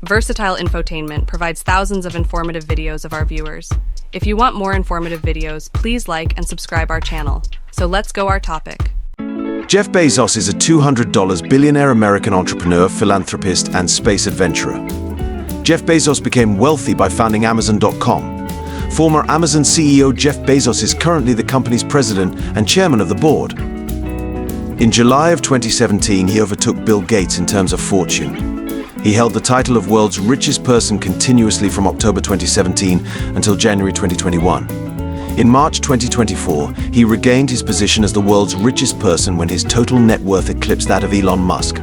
Versatile Infotainment provides thousands of informative videos of our viewers. If you want more informative videos, please like and subscribe our channel. So let's go our topic. Jeff Bezos is a $200 billionaire American entrepreneur, philanthropist, and space adventurer. Jeff Bezos became wealthy by founding Amazon.com. Former Amazon CEO Jeff Bezos is currently the company's president and chairman of the board. In July of 2017, he overtook Bill Gates in terms of fortune. He held the title of world's richest person continuously from October 2017 until January 2021. In March 2024, he regained his position as the world's richest person when his total net worth eclipsed that of Elon Musk.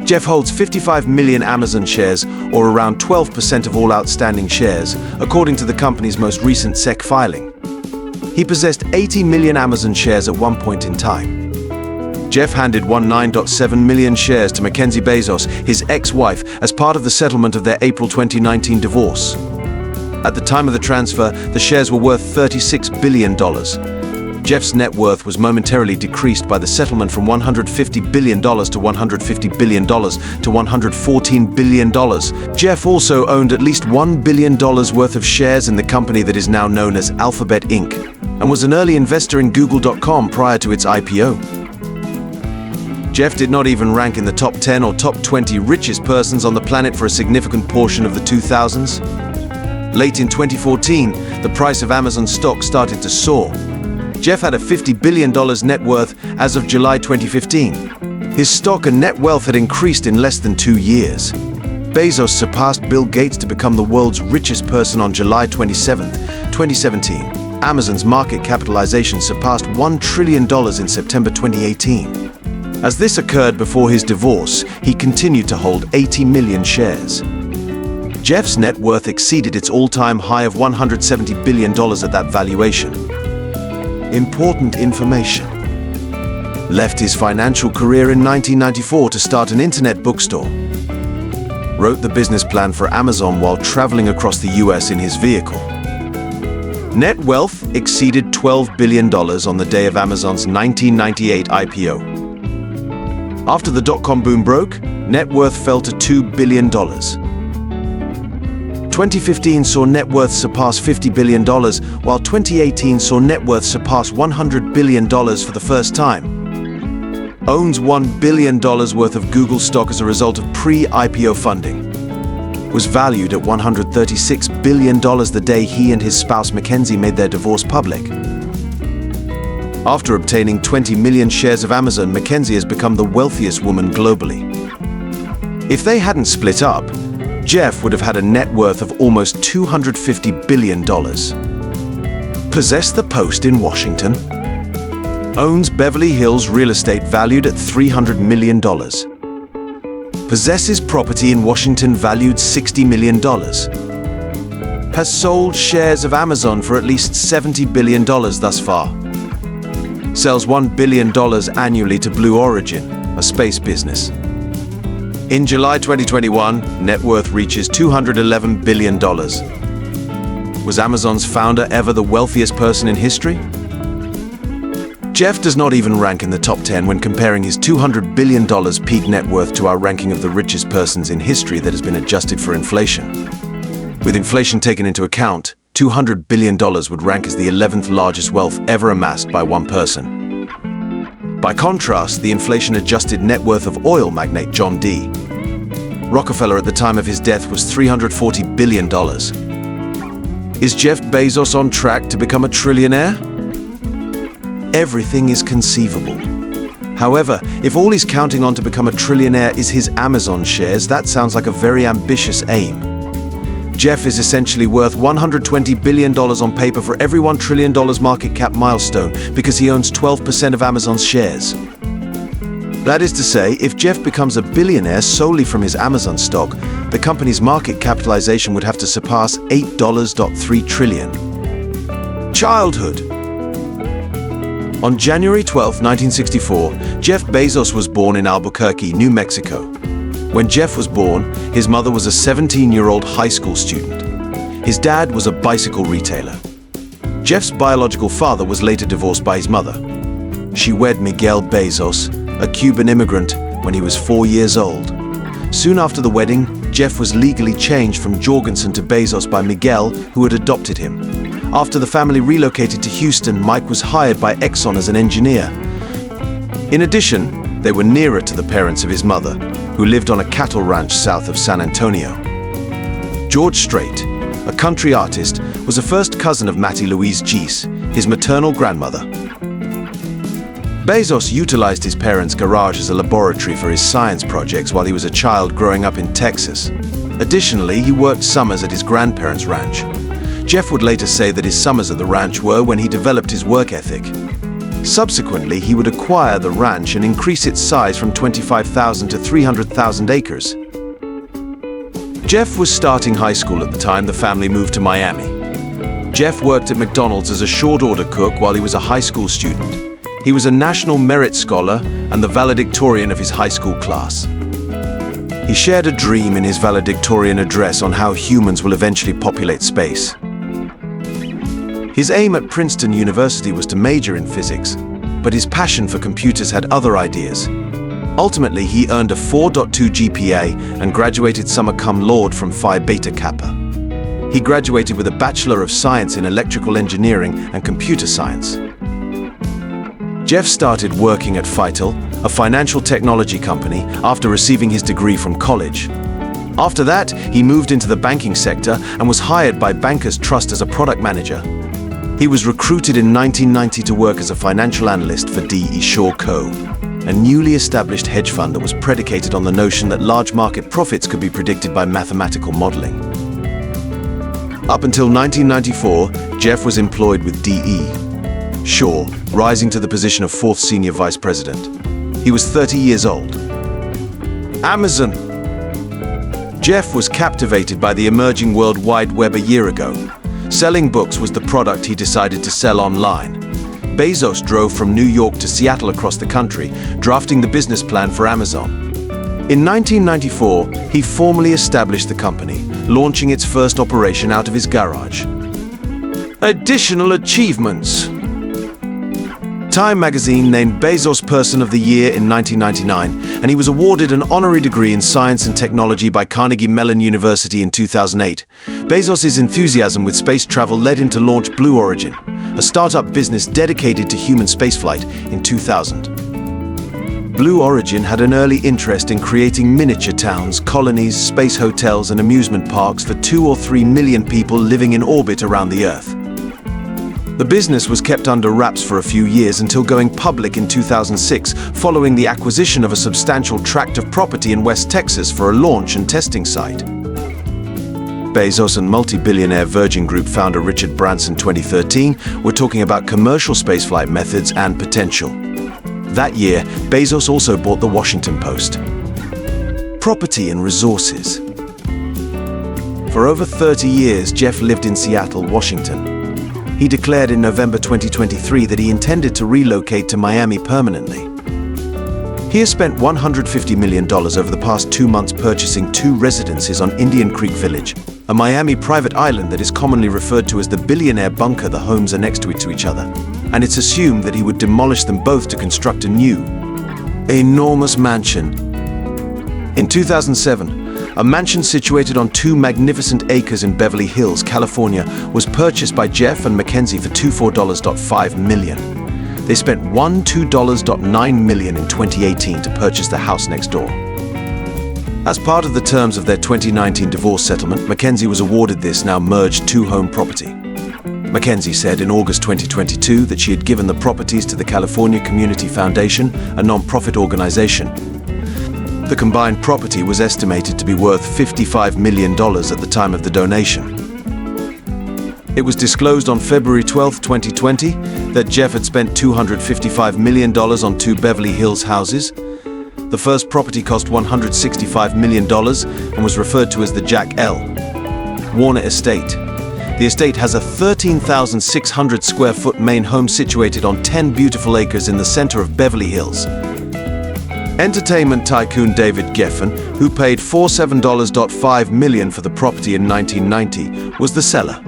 Jeff holds 55 million Amazon shares, or around 12% of all outstanding shares, according to the company's most recent SEC filing. He possessed 80 million Amazon shares at one point in time. Jeff handed 9.7 million shares to Mackenzie Bezos, his ex-wife, as part of the settlement of their April 2019 divorce. At the time of the transfer, the shares were worth $36 billion. Jeff's net worth was momentarily decreased by the settlement from $150 billion to $150 billion to $114 billion. Jeff also owned at least $1 billion worth of shares in the company that is now known as Alphabet Inc., and was an early investor in Google.com prior to its IPO. Jeff did not even rank in the top 10 or top 20 richest persons on the planet for a significant portion of the 2000s. Late in 2014, the price of Amazon stock started to soar. Jeff had a $50 billion net worth as of July 2015. His stock and net wealth had increased in less than 2 years. Bezos surpassed Bill Gates to become the world's richest person on July 27, 2017. Amazon's market capitalization surpassed $1 trillion in September 2018. As this occurred before his divorce, he continued to hold 80 million shares. Jeff's net worth exceeded its all-time high of $170 billion at that valuation. Important information. Left his financial career in 1994 to start an internet bookstore. Wrote the business plan for Amazon while traveling across the US in his vehicle. Net wealth exceeded $12 billion on the day of Amazon's 1998 IPO. After the dot-com boom broke, net worth fell to $2 billion. 2015 saw net worth surpass $50 billion, while 2018 saw net worth surpass $100 billion for the first time. Owns $1 billion worth of Google stock as a result of pre-IPO funding. Was valued at $136 billion the day he and his spouse Mackenzie made their divorce public. After obtaining 20 million shares of Amazon, Mackenzie has become the wealthiest woman globally. If they hadn't split up, Jeff would have had a net worth of almost $250 billion. Possessed the post in Washington. Owns Beverly Hills real estate valued at $300 million. Possesses property in Washington valued $60 million. Has sold shares of Amazon for at least $70 billion thus far. Sells $1 billion annually to Blue Origin, a space business. In July 2021, net worth reaches $211 billion. Was Amazon's founder ever the wealthiest person in history? Jeff does not even rank in the top 10 when comparing his $200 billion peak net worth to our ranking of the richest persons in history that has been adjusted for inflation. With inflation taken into account, $200 billion would rank as the 11th largest wealth ever amassed by one person. By contrast, the inflation-adjusted net worth of oil magnate John D. Rockefeller at the time of his death was $340 billion. Is Jeff Bezos on track to become a trillionaire? Everything is conceivable. However, if all he's counting on to become a trillionaire is his Amazon shares, that sounds like a very ambitious aim. Jeff is essentially worth $120 billion on paper for every $1 trillion market cap milestone because he owns 12% of Amazon's shares. That is to say, if Jeff becomes a billionaire solely from his Amazon stock, the company's market capitalization would have to surpass $8.3 trillion. Childhood. On January 12, 1964, Jeff Bezos was born in Albuquerque, New Mexico. When Jeff was born, his mother was a 17-year-old high school student. His dad was a bicycle retailer. Jeff's biological father was later divorced by his mother. She wed Miguel Bezos, a Cuban immigrant, when he was 4 years old. Soon after the wedding, Jeff was legally changed from Jorgensen to Bezos by Miguel, who had adopted him. After the family relocated to Houston, Mike was hired by Exxon as an engineer. In addition, they were nearer to the parents of his mother, who lived on a cattle ranch south of San Antonio. George Strait, a country artist, was a first cousin of Mattie Louise Gies, his maternal grandmother. Bezos utilized his parents' garage as a laboratory for his science projects while he was a child growing up in Texas. Additionally, he worked summers at his grandparents' ranch. Jeff would later say that his summers at the ranch were when he developed his work ethic. Subsequently, he would acquire the ranch and increase its size from 25,000 to 300,000 acres. Jeff was starting high school at the time the family moved to Miami. Jeff worked at McDonald's as a short-order cook while he was a high school student. He was a National Merit Scholar and the valedictorian of his high school class. He shared a dream in his valedictorian address on how humans will eventually populate space. His aim at Princeton University was to major in physics, but his passion for computers had other ideas. Ultimately, he earned a 4.2 GPA and graduated summa cum laude from Phi Beta Kappa. He graduated with a Bachelor of Science in Electrical Engineering and Computer Science. Jeff started working at Phytel, a financial technology company, after receiving his degree from college. After that, he moved into the banking sector and was hired by Bankers Trust as a product manager. He was recruited in 1990 to work as a financial analyst for D.E. Shaw Co., a newly established hedge fund that was predicated on the notion that large market profits could be predicted by mathematical modeling. Up until 1994, Jeff was employed with D.E. Shaw, rising to the position of 4th Senior Vice President. He was 30 years old. Amazon. Jeff was captivated by the emerging World Wide Web a year ago. Selling books was the product he decided to sell online. Bezos drove from New York to Seattle across the country, drafting the business plan for Amazon. In 1994, he formally established the company, launching its first operation out of his garage. Additional achievements. Time magazine named Bezos Person of the Year in 1999, and he was awarded an honorary degree in science and technology by Carnegie Mellon University in 2008. Bezos' enthusiasm with space travel led him to launch Blue Origin, a startup business dedicated to human spaceflight, in 2000. Blue Origin had an early interest in creating miniature towns, colonies, space hotels, and amusement parks for 2 or 3 million people living in orbit around the Earth. The business was kept under wraps for a few years until going public in 2006, following the acquisition of a substantial tract of property in West Texas for a launch and testing site. Bezos and multi-billionaire Virgin Group founder Richard Branson 2013 were talking about commercial spaceflight methods and potential. That year, Bezos also bought the Washington Post. Property and resources. For over 30 years, Jeff lived in Seattle, Washington. He declared in November 2023 that he intended to relocate to Miami permanently. He has spent $150 million over the past 2 months purchasing 2 residences on Indian Creek Village, a Miami private island that is commonly referred to as the billionaire bunker. The homes are next to each other, and it's assumed that he would demolish them both to construct a new, enormous mansion. In 2007, a mansion situated on 2 magnificent acres in Beverly Hills, California, was purchased by Jeff and Mackenzie for $24.5 million. They spent $12.9 million in 2018 to purchase the house next door. As part of the terms of their 2019 divorce settlement, Mackenzie was awarded this now merged 2-home property. Mackenzie said in August 2022 that she had given the properties to the California Community Foundation, a non-profit organization. The combined property was estimated to be worth $55 million at the time of the donation. It was disclosed on February 12, 2020, that Jeff had spent $255 million on 2 Beverly Hills houses. The first property cost $165 million and was referred to as the Jack L. Warner Estate. The estate has a 13,600 square foot main home situated on 10 beautiful acres in the center of Beverly Hills. Entertainment tycoon David Geffen, who paid $47.5 million for the property in 1990, was the seller.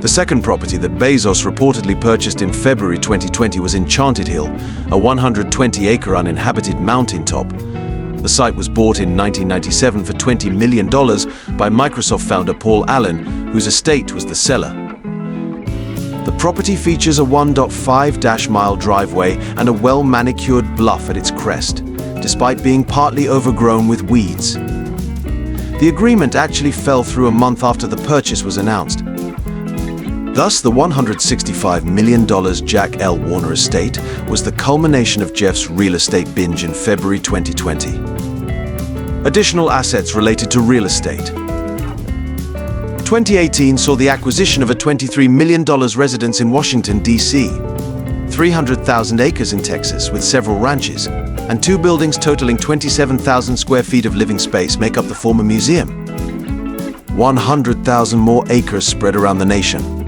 The second property that Bezos reportedly purchased in February 2020 was Enchanted Hill, a 120-acre uninhabited mountaintop. The site was bought in 1997 for $20 million by Microsoft founder Paul Allen, whose estate was the seller. The property features a 1.5-mile driveway and a well-manicured bluff at its crest, despite being partly overgrown with weeds. The agreement actually fell through a month after the purchase was announced. Thus, the $165 million Jack L. Warner estate was the culmination of Jeff's real estate binge in February 2020. Additional assets related to real estate. 2018 saw the acquisition of a $23 million residence in Washington, D.C., 300,000 acres in Texas with several ranches, and 2 buildings totaling 27,000 square feet of living space make up the former museum. 100,000 more acres spread around the nation.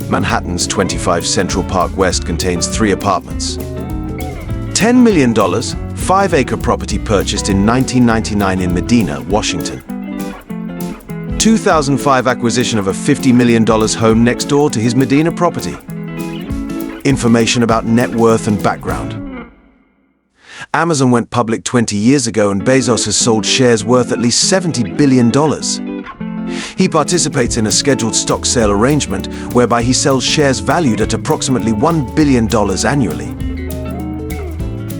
Manhattan's 25 Central Park West contains 3 apartments. $10 million, 5-acre property purchased in 1999 in Medina, Washington. 2005 acquisition of a $50 million home next door to his Medina property. Information about net worth and background. Amazon went public 20 years ago and Bezos has sold shares worth at least $70 billion. He participates in a scheduled stock sale arrangement whereby he sells shares valued at approximately $1 billion annually.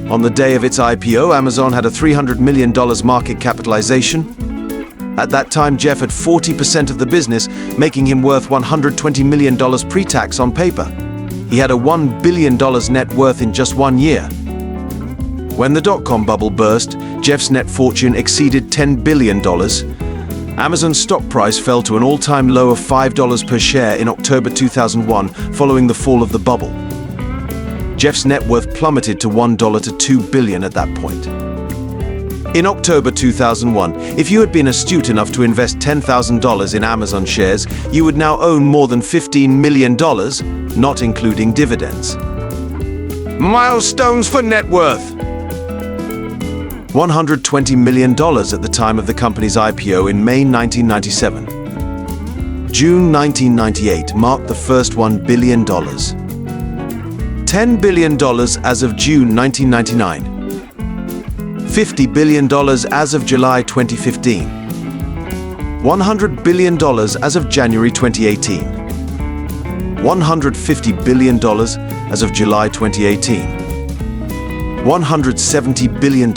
On the day of its IPO, Amazon had a $300 million market capitalization. At that time, Jeff had 40% of the business, making him worth $120 million pre-tax on paper. He had a $1 billion net worth in just 1 year. When the dot-com bubble burst, Jeff's net fortune exceeded $10 billion. Amazon's stock price fell to an all-time low of $5 per share in October 2001, following the fall of the bubble. Jeff's net worth plummeted to $1 to $2 billion at that point. In October 2001, if you had been astute enough to invest $10,000 in Amazon shares, you would now own more than $15 million, not including dividends. Milestones for net worth. $120 million at the time of the company's IPO in May 1997. June 1998 marked the first $1 billion. $10 billion as of June 1999. $50 billion as of July 2015. $100 billion as of January 2018. $150 billion as of July 2018. $170 billion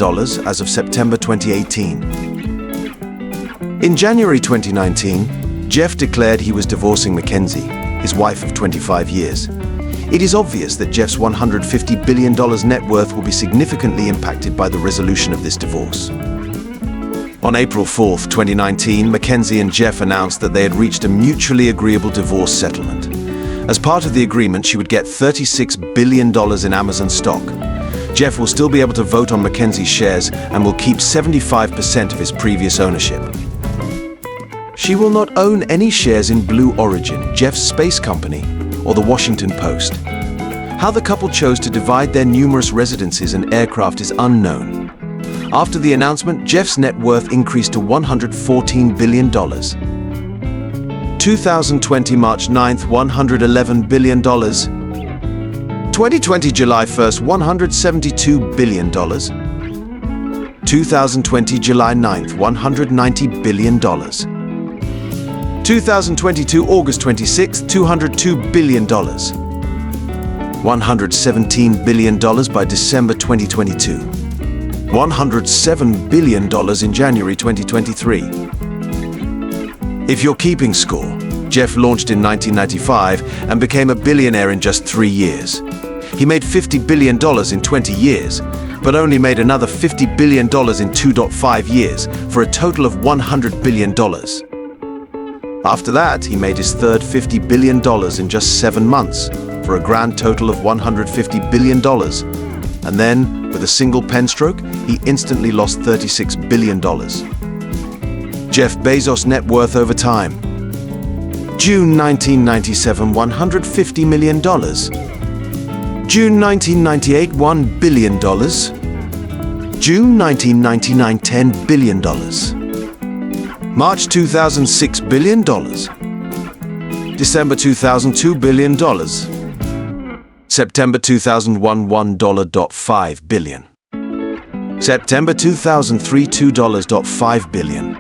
as of September 2018. In January 2019, Jeff declared he was divorcing Mackenzie, his wife of 25 years. It is obvious that Jeff's $150 billion net worth will be significantly impacted by the resolution of this divorce. On April 4, 2019, Mackenzie and Jeff announced that they had reached a mutually agreeable divorce settlement. As part of the agreement, she would get $36 billion in Amazon stock. Jeff will still be able to vote on Mackenzie's shares and will keep 75% of his previous ownership. She will not own any shares in Blue Origin, Jeff's space company, or the Washington Post. How the couple chose to divide their numerous residences and aircraft is unknown. After the announcement, Jeff's net worth increased to $114 billion. 2020 March 9th, $111 billion. 2020 July 1st, $172 billion. 2020 July 9th, $190 billion. 2022 August 26th, $202 billion. $117 billion by December 2022. $107 billion in January 2023. If you're keeping score, Jeff launched in 1995 and became a billionaire in just 3 years. He made $50 billion in 20 years, but only made another $50 billion in 2.5 years, for a total of $100 billion. After that, he made his third $50 billion in just 7 months, for a grand total of $150 billion. And then, with a single pen stroke, he instantly lost $36 billion. Jeff Bezos' net worth over time. June 1997, $150 million. June 1998, $1 billion. June 1999, $10 billion. March 2006, $1 billion. December 2002, $1 billion. September 2001, $1.5 billion. September 2003 $2.5 billion.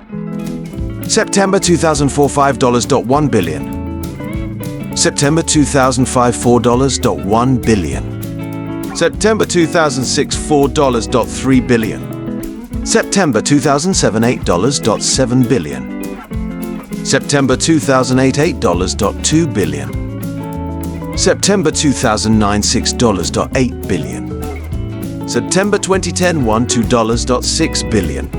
September 2004 $5.1 billion. September 2005 $4.1 billion. September 2006 $4.3 billion. September 2007 $8.7 billion. September 2008 $8.2 billion. September 2009 $6.8 billion. September 2010 $2.6 billion.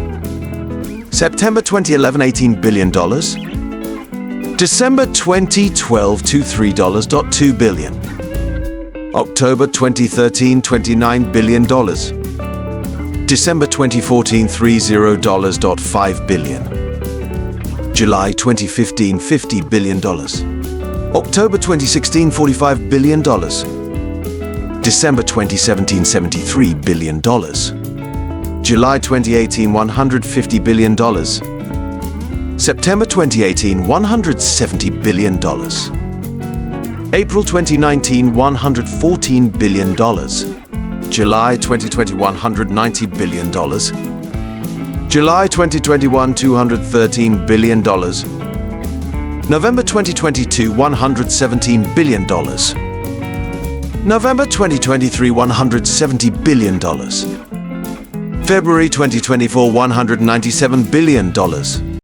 September 2011 $18 billion. December 2012 $3.2 billion. October 2013 $29 billion. December 2014 $30.5 billion. July 2015 $50 billion. October 2016 $45 billion. December 2017 $73 billion. July 2018 $150 billion. September 2018 $170 billion. April 2019 $114 billion. July 2020 $190 billion. July 2021 $213 billion. November 2022 $117 billion. November 2023 $170 billion. February 2024 $197 billion.